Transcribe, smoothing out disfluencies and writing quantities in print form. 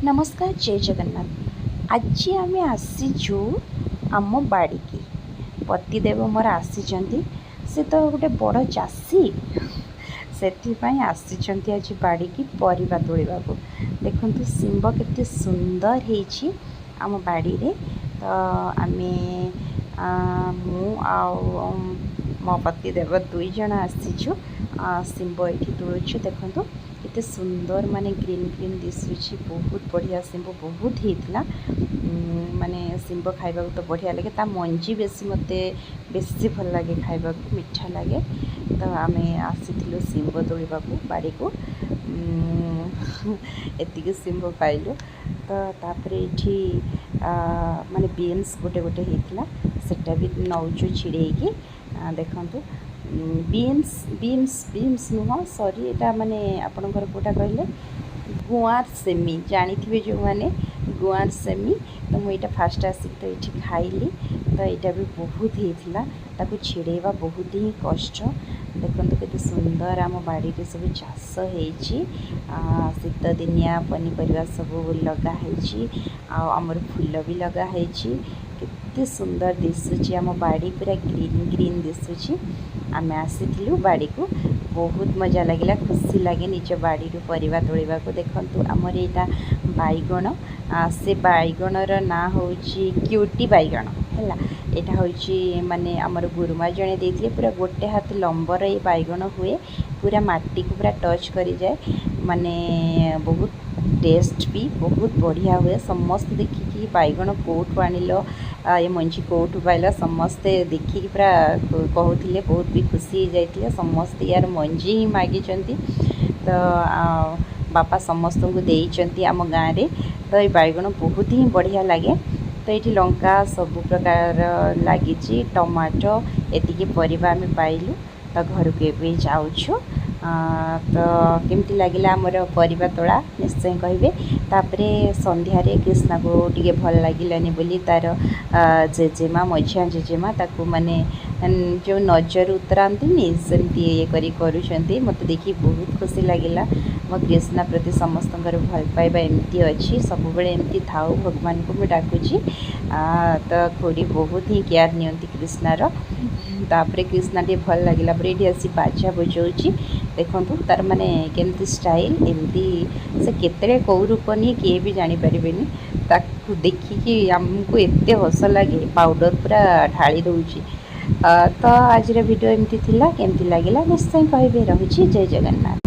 नमस्कार जय जगन्नाथ। आज आम आसीचु आम बाड़ी की पतिदेव मोर आसी से तो गोटे बड़ चाषी से आज बाड़ी की परिबा तोड़ा देखु शिंब केते सुंदर होती आम बाड़ी रे। तो आम मो पतिदेव दुई जन आसीचु शिंब ये तोड़ू देखु केते सुंदर माने ग्रीन ग्रीन दिशुची बहुत बढ़िया शिंब बहुत होता माने शिंब खाइबा तो बढ़िया लगे ता मंजी बेसी मते बेसी भल लगे खाइबा मीठा लगे। तो आम आसीलु शिंब तोड़ा बाड़ी को एतिक शिंब पाइलु। तो तापर ये माने बीन्स गोटे गोटे होता सेटा भी नौचु छिड़ेकी देखु बीन्स बीन्स बीन्स नुह सॉरी एटा माने आपणकर कोटा कहले गुआर सेमी जानी थे जो मैंने गुआर सेमी। तो मुझे फास्ट आसिक तो ये खाइली तो यहाँ भी बहुत होता ताकू छिड़ेवा बहुत ही कष्ट। देखो केते सुंदर आम बाड़ी सब चाष शीत दिनिया पनीपरिया सब लगाई आमर फूल भी लगाई केते सुंदर दिशुची आम बाड़ी पूरा ग्रीन ग्रीन दिशुची। आम आसीलु बाड़ी को बहुत मजा लगे खुशी लगे निज बाड़ी परिबा तोड़ा को। देखु आमर यहाँ बैगण से बैगणर ना हूँ क्यूटी बैगण है यहाँ हूँ माने आमर गुरुमा जड़े देते पूरा गोटे हाथ लंबर ये बैगण हुए पूरा माटी को पूरा टच करी जाए माने बहुत टेस्ट भी बहुत बढ़िया हुए। समस्त देखिकी बैगण कौटू आनिल ये मंजी कौटू पाइल समस्ते देखिकी पूरा कहते बहुत भी खुशी हो जाते समस्ते यार मंजी ही मागी। तो बापा समस्त को देइचंती आम गाँव रे। तो ये बैगण बहुत ही बढ़िया लगे। तो ये लंका सब प्रकार लगी टमाटो एतिकी परिबा आम पाइलु। तो घर को भी जाऊँ तो केमती लगे आमर परिबा तोड़ा निश्चय कहे। तापरे संध्यार कृष्णा को टी भल लगे बोली तार जेजेमा मझिया जेजेमा ताकू माने जो नजर उतरांती सेमती ये करी मत देखी बहुत खुशी लगे। मो कृष्णा प्रति समस्त भल पाइबा एमती अच्छी सब बेले एमती थाऊ भगवान को मुझे डाकुची। तो खोड़ी बहुत ही केयर नियंती कृष्णार। तापरे कृष्णा टे भल लगे ये आसी बाजा बजाऊँगी देखु तार माने केमती स्टाइल एमती से केतरे कौ रूप नहीं किए भी जानीपर ताकू देखिकी आमको एत हस लगे पाउडर पूरा ढाली दूची। तो आज वीडियो एमती थिला केमती लगे निश्चय कहे। रही जय जगन्नाथ।